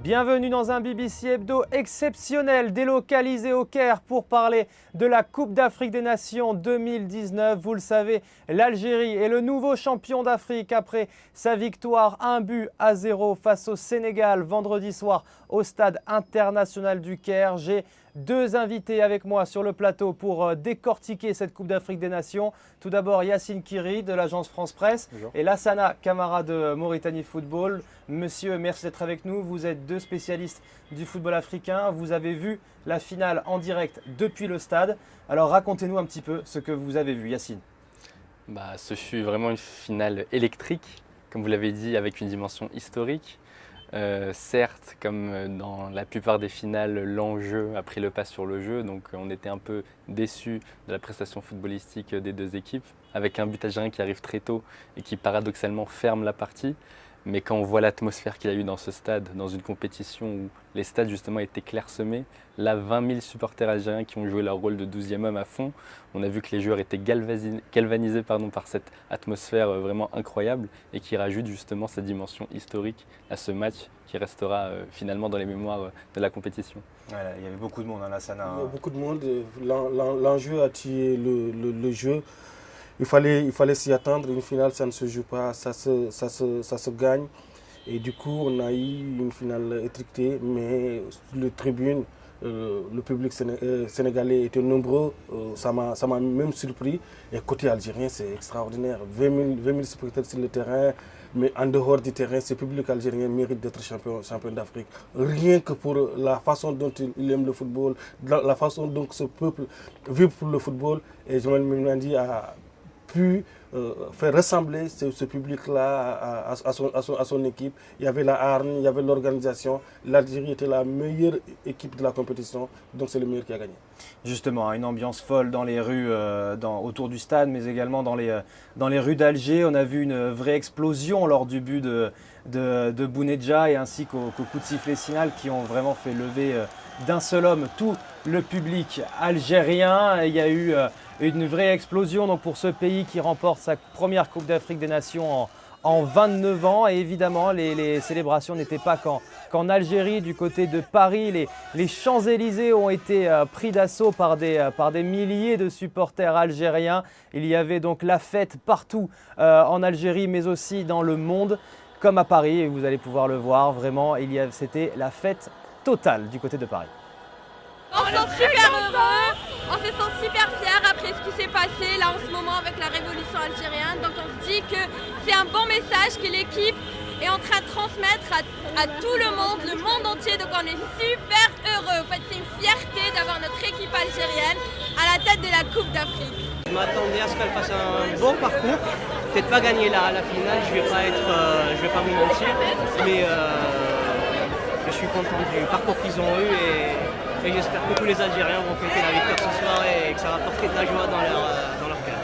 Bienvenue dans un BBC Hebdo exceptionnel délocalisé au Caire pour parler de la Coupe d'Afrique des Nations 2019. Vous le savez, l'Algérie est le nouveau champion d'Afrique après sa victoire 1-0 face au Sénégal vendredi soir au stade international du Caire. J'ai deux invités avec moi sur le plateau pour décortiquer cette Coupe d'Afrique des Nations. Tout d'abord Yacine Khiri de l'agence France Presse. Bonjour. Et Lassana Camara de Mauritanie Football. Monsieur, merci d'être avec nous. Vous êtes deux spécialistes du football africain. Vous avez vu la finale en direct depuis le stade. Alors racontez-nous un petit peu ce que vous avez vu, Yacine. Ce fut vraiment une finale électrique, comme vous l'avez dit, avec une dimension historique. Certes, comme dans la plupart des finales, l'enjeu a pris le pas sur le jeu, donc on était un peu déçus de la prestation footballistique des deux équipes, avec un but algérien qui arrive très tôt et qui paradoxalement ferme la partie. Mais quand on voit l'atmosphère qu'il y a eu dans ce stade, dans une compétition où les stades justement étaient clairsemés, là 20 000 supporters algériens qui ont joué leur rôle de 12e homme à fond, on a vu que les joueurs étaient galvanisés par cette atmosphère vraiment incroyable et qui rajoute justement cette dimension historique à ce match qui restera finalement dans les mémoires de la compétition. Voilà, il y avait beaucoup de monde, Lassana. Il y a beaucoup de monde, l'enjeu a tué le jeu. Il fallait s'y attendre. Une finale, ça ne se joue pas, ça se gagne. Et du coup, on a eu une finale étriquée, mais sur les tribunes, le public sénégalais était nombreux. Ça m'a même surpris. Et côté algérien, c'est extraordinaire. 20 000 spectateurs sur le terrain. Mais en dehors du terrain, ce public algérien mérite d'être champion d'Afrique. Rien que pour la façon dont il aime le football, la façon dont ce peuple vit pour le football. Et Joël Mendy a pu faire ressembler ce public-là à son équipe. Il y avait la hargne, il y avait l'organisation. L'Algérie était la meilleure équipe de la compétition, donc c'est le meilleur qui a gagné. Justement, une ambiance folle dans les rues autour du stade, mais également dans les rues d'Alger. On a vu une vraie explosion lors du but de Bounedjah et ainsi qu'au coup de sifflet final qui ont vraiment fait lever d'un seul homme tout le public algérien. Il y a eu une vraie explosion donc, pour ce pays qui remporte sa première Coupe d'Afrique des Nations en 29 ans. Et évidemment, les célébrations n'étaient pas qu'en Algérie. Du côté de Paris, les Champs-Élysées ont été pris d'assaut par des milliers de supporters algériens. Il y avait donc la fête partout en Algérie, mais aussi dans le monde, comme à Paris. Et vous allez pouvoir le voir, vraiment, c'était la fête totale du côté de Paris. On se sent super heureux, on se sent super fiers après ce qui s'est passé là en ce moment avec la révolution algérienne. Donc on se dit que c'est un bon message que l'équipe est en train de transmettre à tout le monde entier. Donc on est super heureux. En fait, c'est une fierté d'avoir notre équipe algérienne à la tête de la Coupe d'Afrique. Je m'attendais à ce qu'elle fasse un bon parcours. Peut-être pas gagner la finale, je vais pas vous mentir, mais je suis content du parcours qu'ils ont eu et j'espère que tous les Algériens vont fêter la victoire ce soir et que ça va porter de la joie dans leur cœur.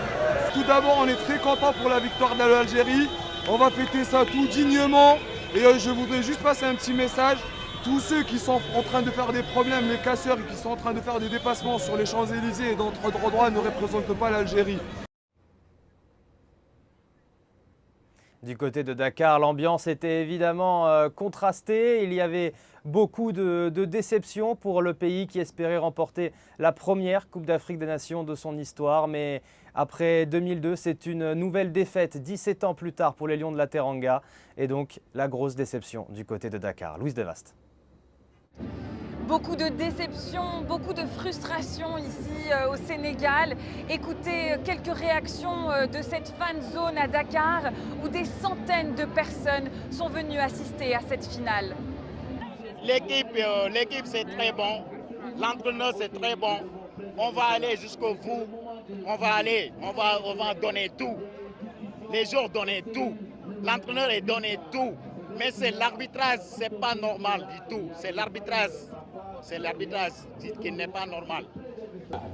Tout d'abord, on est très content pour la victoire de l'Algérie. On va fêter ça tout dignement. Et je voudrais juste passer un petit message. Tous ceux qui sont en train de faire des problèmes, les casseurs qui sont en train de faire des dépassements sur les Champs-Élysées et dans notre droit ne représentent pas l'Algérie. Du côté de Dakar, l'ambiance était évidemment contrastée. Il y avait beaucoup de déceptions pour le pays qui espérait remporter la première Coupe d'Afrique des Nations de son histoire. Mais après 2002, c'est une nouvelle défaite 17 ans plus tard pour les Lions de la Teranga. Et donc la grosse déception du côté de Dakar. Louise Devaste. Beaucoup de déception, beaucoup de frustration ici au Sénégal. Écoutez quelques réactions de cette fan zone à Dakar où des centaines de personnes sont venues assister à cette finale. L'équipe c'est très bon, l'entraîneur c'est très bon. On va aller jusqu'au bout, on va donner tout. Les joueurs donner tout, l'entraîneur est donné tout. Mais c'est l'arbitrage, c'est pas normal du tout. C'est l'arbitrage qui n'est pas normal.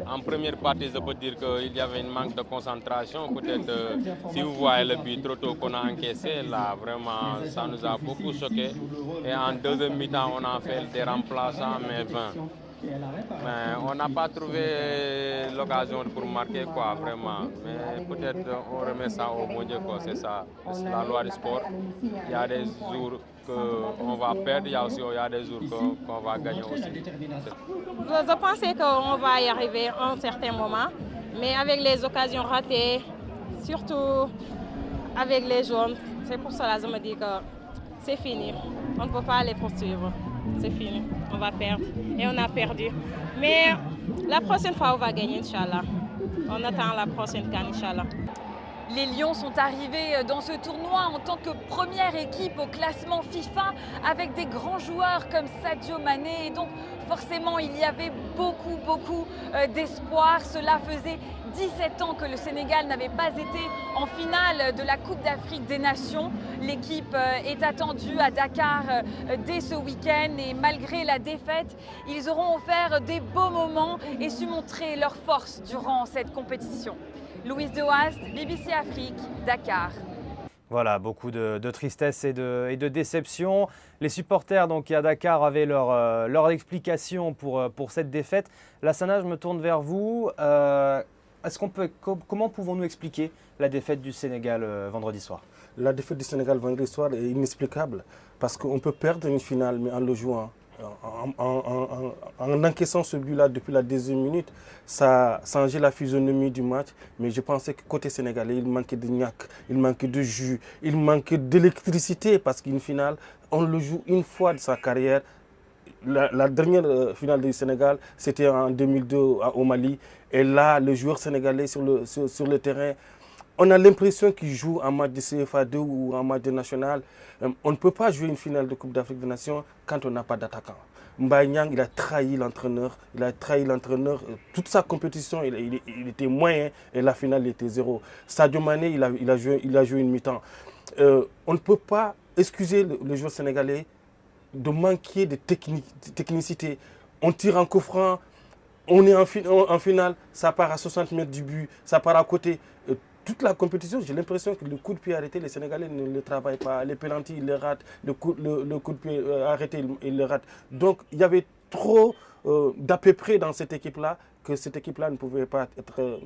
En première partie, je peux dire qu'il y avait un manque de concentration. Peut-être si vous voyez le but trop tôt qu'on a encaissé, là vraiment ça nous a beaucoup choqué. Et en deuxième mi-temps, on a fait des remplaçants, mais 20. Mais on n'a pas trouvé l'occasion pour marquer quoi, vraiment. Mais peut-être on remet ça au bon Dieu, quoi. C'est ça, c'est la loi du sport. Il y a des jours qu'on va perdre, il y a des jours qu'on va gagner aussi. Je pensais qu'on va y arriver à un certain moment, mais avec les occasions ratées, surtout avec les jaunes, c'est pour cela que je me dis que c'est fini. On ne peut pas les poursuivre. C'est fini. On va perdre. Et on a perdu. Mais la prochaine fois, on va gagner, Inch'Allah. On attend la prochaine CAN, Inch'Allah. Les Lions sont arrivés dans ce tournoi en tant que première équipe au classement FIFA avec des grands joueurs comme Sadio Mané. Et donc forcément, il y avait beaucoup d'espoir. Cela faisait 17 ans que le Sénégal n'avait pas été en finale de la Coupe d'Afrique des Nations. L'équipe est attendue à Dakar dès ce week-end et malgré la défaite, ils auront offert des beaux moments et su montrer leur force durant cette compétition. Louise Dewaast, BBC Afrique, Dakar. Voilà, beaucoup de tristesse et de déception. Les supporters donc, à Dakar avaient leur explication pour cette défaite. Lassana, je me tourne vers vous. Comment pouvons-nous expliquer la défaite du Sénégal vendredi soir? La défaite du Sénégal vendredi soir est inexplicable parce qu'on peut perdre une finale mais en le jouant. En encaissant ce but-là depuis la deuxième minute, ça a changé la physionomie du match. Mais je pensais que côté sénégalais, il manquait de gnac, il manquait de jus, il manquait d'électricité parce qu'une finale, on le joue une fois de sa carrière. La dernière finale du Sénégal, c'était en 2002 au Mali. Et là, le joueur sénégalais sur le terrain, on a l'impression qu'il joue en match de CFA2 ou en match de national. On ne peut pas jouer une finale de Coupe d'Afrique des Nations quand on n'a pas d'attaquant. Mbaye Niang, il a trahi l'entraîneur. Toute sa compétition, il était moyen et la finale, il était 0. Sadio Mané, il a joué une mi-temps. On ne peut pas excuser le joueur sénégalais de manquer de technicité. On tire en coup franc, on est en finale, ça part à 60 mètres du but, ça part à côté. Toute la compétition, j'ai l'impression que le coup de pied arrêté, les Sénégalais ne le travaillent pas. Les pénaltys, ils le ratent. Le coup de pied arrêté, ils le ratent. Donc, il y avait trop d'à peu près dans cette équipe-là que cette équipe-là ne pouvait pas être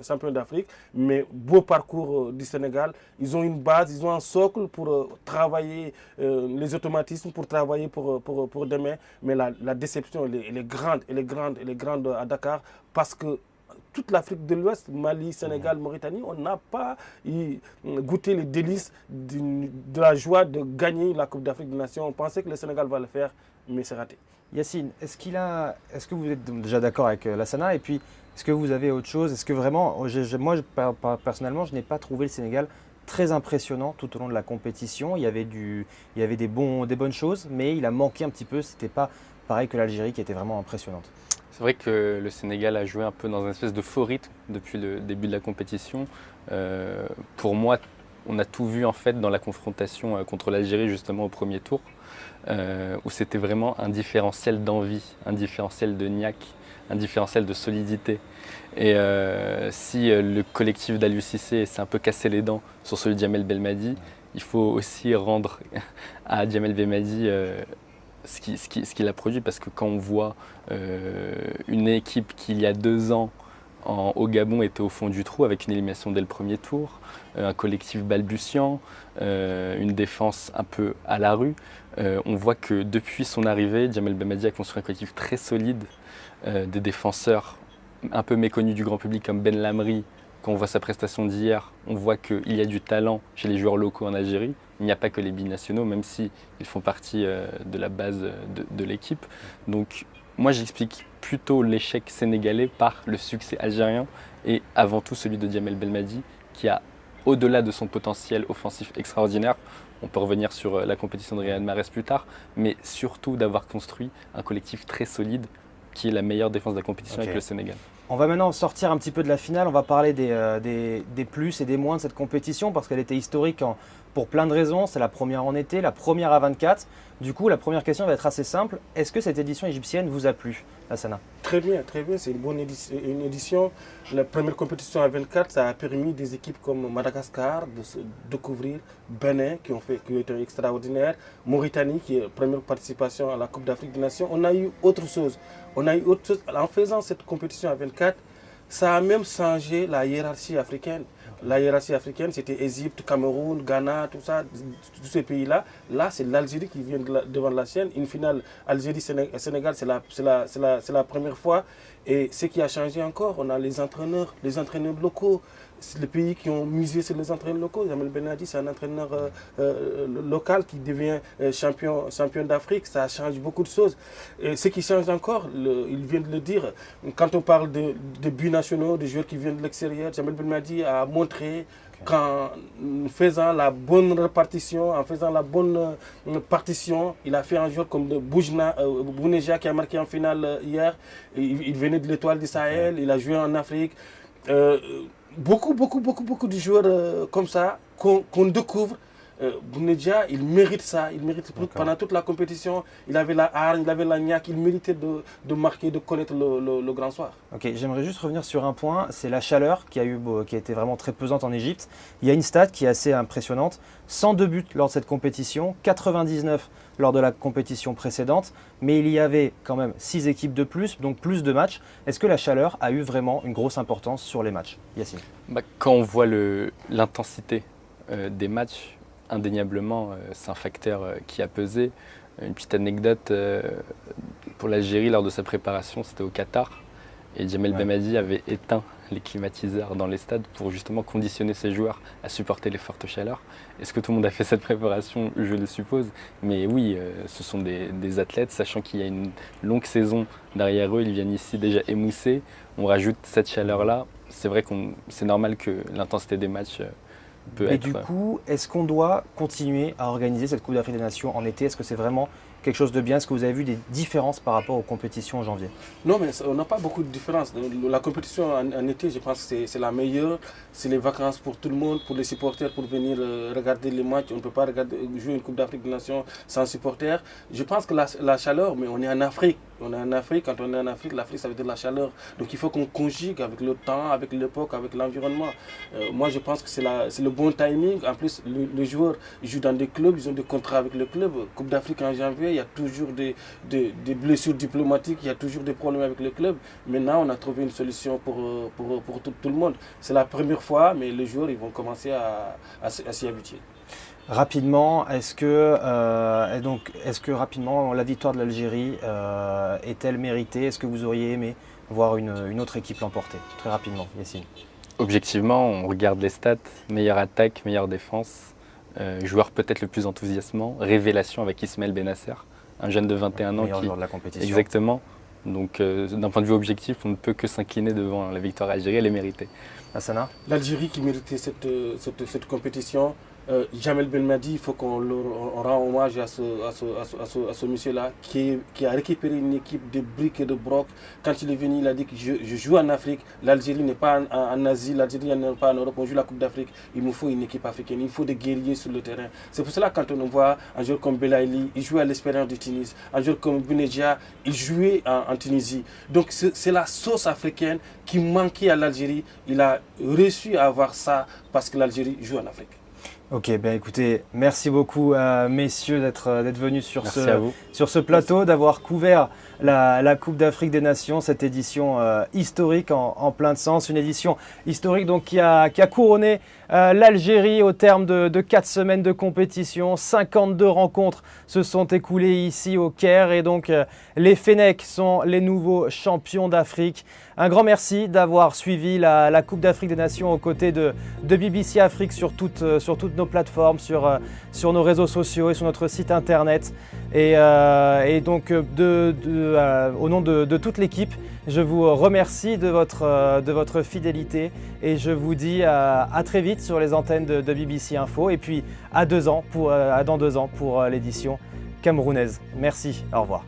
champion d'Afrique. Mais beau parcours du Sénégal. Ils ont une base, ils ont un socle pour travailler les automatismes, pour travailler pour demain. Mais la déception, elle est grande à Dakar parce que toute l'Afrique de l'Ouest, Mali, Sénégal, Mauritanie, on n'a pas goûté les délices de la joie de gagner la Coupe d'Afrique des Nations. On pensait que le Sénégal va le faire, mais c'est raté. Yacine, est-ce que vous êtes déjà d'accord avec Lassana? Et puis, est-ce que vous avez autre chose? Est-ce que vraiment, moi personnellement, je n'ai pas trouvé le Sénégal très impressionnant tout au long de la compétition. Il y avait des bonnes choses, mais il a manqué un petit peu. C'était pas pareil que l'Algérie qui était vraiment impressionnante. C'est vrai que le Sénégal a joué un peu dans une espèce de faux rythme depuis le début de la compétition. Pour moi, on a tout vu en fait dans la confrontation contre l'Algérie justement au premier tour, où c'était vraiment un différentiel d'envie, un différentiel de niaque, un différentiel de solidité. Et si le collectif d'Aliou Cissé s'est un peu cassé les dents sur celui de Djamel Belmadi, il faut aussi rendre à Djamel Belmadi ce qu'il a produit, parce que quand on voit une équipe qui il y a 2 ans au Gabon était au fond du trou avec une élimination dès le premier tour, un collectif balbutiant, une défense un peu à la rue, on voit que depuis son arrivée, Djamel Belmadi a construit un collectif très solide, des défenseurs un peu méconnus du grand public comme Ben Lamri. Quand on voit sa prestation d'hier, on voit qu'il y a du talent chez les joueurs locaux en Algérie. Il n'y a pas que les binationaux, même s'ils font partie de la base de l'équipe. Donc moi, j'explique plutôt l'échec sénégalais par le succès algérien et avant tout celui de Djamel Belmadi qui a, au-delà de son potentiel offensif extraordinaire, on peut revenir sur la compétition de Riyad Mahrez plus tard, mais surtout d'avoir construit un collectif très solide qui est la meilleure défense de la compétition avec le Sénégal. On va maintenant sortir un petit peu de la finale, on va parler des plus et des moins de cette compétition parce qu'elle était historique pour plein de raisons. C'est la première en été, la première à 24. Du coup, la première question va être assez simple. Est-ce que cette édition égyptienne vous a plu, Lassana ? Très bien, c'est une édition. La première compétition à 24, ça a permis des équipes comme Madagascar de se découvrir, Bénin qui ont été extraordinaires, Mauritanie qui est première participation à la Coupe d'Afrique des Nations. On a eu autre chose. En faisant cette compétition à 24, ça a même changé la hiérarchie africaine. La hiérarchie africaine, c'était Égypte, Cameroun, Ghana, tout ça, tous ces pays-là. Là, c'est l'Algérie qui vient devant la chaîne. Une finale Algérie-Sénégal, c'est la première fois. Et ce qui a changé encore, on a les entraîneurs locaux. Les pays qui ont misé sur les entraîneurs locaux. Jamel Benadi, c'est un entraîneur local qui devient champion d'Afrique. Ça change beaucoup de choses. Et ce qui change encore, il vient de le dire, quand on parle de buts nationaux, de joueurs qui viennent de l'extérieur, Jamel Benadi a montré qu'en faisant la bonne répartition, en faisant la bonne partition, il a fait un joueur comme Bouneja qui a marqué en finale hier. Il venait de l'Étoile du Sahel, il a joué en Afrique. Beaucoup de joueurs comme ça qu'on découvre. Bouneja, il mérite ça, pendant toute la compétition, il avait la hargne, il avait la niaque, il méritait de marquer, de connaître le grand soir. Ok, j'aimerais juste revenir sur un point, c'est la chaleur qui a été vraiment très pesante en Égypte. Il y a une stat qui est assez impressionnante, 102 buts lors de cette compétition, 99 lors de la compétition précédente, mais il y avait quand même 6 équipes de plus, donc plus de matchs. Est-ce que la chaleur a eu vraiment une grosse importance sur les matchs, Yacine? Quand on voit l'intensité des matchs, indéniablement, c'est un facteur qui a pesé. Une petite anecdote pour l'Algérie lors de sa préparation, c'était au Qatar. Et Jamel Belmadi avait éteint les climatiseurs dans les stades pour justement conditionner ses joueurs à supporter les fortes chaleurs. Est-ce que tout le monde a fait cette préparation? Je le suppose. Mais oui, ce sont des athlètes, sachant qu'il y a une longue saison derrière eux, ils viennent ici déjà émoussés. On rajoute cette chaleur-là. C'est vrai que c'est normal que l'intensité des matchs peut être... Et du coup, est-ce qu'on doit continuer à organiser cette Coupe d'Afrique des Nations en été? Est-ce que c'est vraiment quelque chose de bien? Est-ce que vous avez vu des différences par rapport aux compétitions en janvier? Non, mais on n'a pas beaucoup de différences. La compétition en été, je pense que c'est la meilleure. C'est les vacances pour tout le monde, pour les supporters, pour venir regarder les matchs. On ne peut pas jouer une Coupe d'Afrique des Nations sans supporters. Je pense que la chaleur, mais on est en Afrique. On est en Afrique. Quand on est en Afrique, l'Afrique, ça veut dire la chaleur. Donc il faut qu'on conjugue avec le temps, avec l'époque, avec l'environnement. Moi, je pense que c'est le bon timing. En plus, les joueurs jouent dans des clubs, ils ont des contrats avec le club. Coupe d'Afrique en janvier, il y a toujours des blessures diplomatiques, il y a toujours des problèmes avec le club. Maintenant, on a trouvé une solution pour tout le monde. C'est la première fois, mais les joueurs ils vont commencer à s'y habituer. Rapidement, est-ce que rapidement la victoire de l'Algérie est-elle méritée? Est-ce que vous auriez aimé voir une autre équipe l'emporter? Très rapidement, Yacine. Objectivement, on regarde les stats, meilleure attaque, meilleure défense, joueur peut-être le plus enthousiasmant, révélation avec Ismaël Benasser, un jeune de 21 ans meilleur joueur de la compétition. Exactement. Donc d'un point de vue objectif, on ne peut que s'incliner devant la victoire algérienne, elle est méritée. Hassana? L'Algérie qui méritait cette compétition. Jamel Belmadi, il faut qu'on rend hommage à ce monsieur-là qui a récupéré une équipe de briques et de brocs. Quand il est venu, il a dit que je joue en Afrique, l'Algérie n'est pas en Asie, l'Algérie n'est pas en Europe, on joue la Coupe d'Afrique, il nous faut une équipe africaine, il faut des guerriers sur le terrain. C'est pour cela que quand on voit un joueur comme Belaïli, il jouait à l'Espérance de Tunis, un joueur comme Bouneja, il jouait en Tunisie. Donc c'est la sauce africaine qui manquait à l'Algérie. Il a réussi à avoir ça parce que l'Algérie joue en Afrique. Ok, ben écoutez, merci beaucoup messieurs d'être venus sur ce plateau, merci. D'avoir couvert la Coupe d'Afrique des Nations, cette édition historique en plein de sens, une édition historique donc qui a couronné l'Algérie au terme de 4 semaines de compétition. 52 rencontres se sont écoulées ici au Caire et donc les Fennecs sont les nouveaux champions d'Afrique. Un grand merci d'avoir suivi la Coupe d'Afrique des Nations aux côtés de BBC Afrique sur toutes nos plateformes, sur nos réseaux sociaux et sur notre site internet. Et donc au nom de toute l'équipe, je vous remercie de votre fidélité et je vous dis à très vite sur les antennes de BBC Info et puis dans 2 ans pour l'édition camerounaise. Merci, au revoir.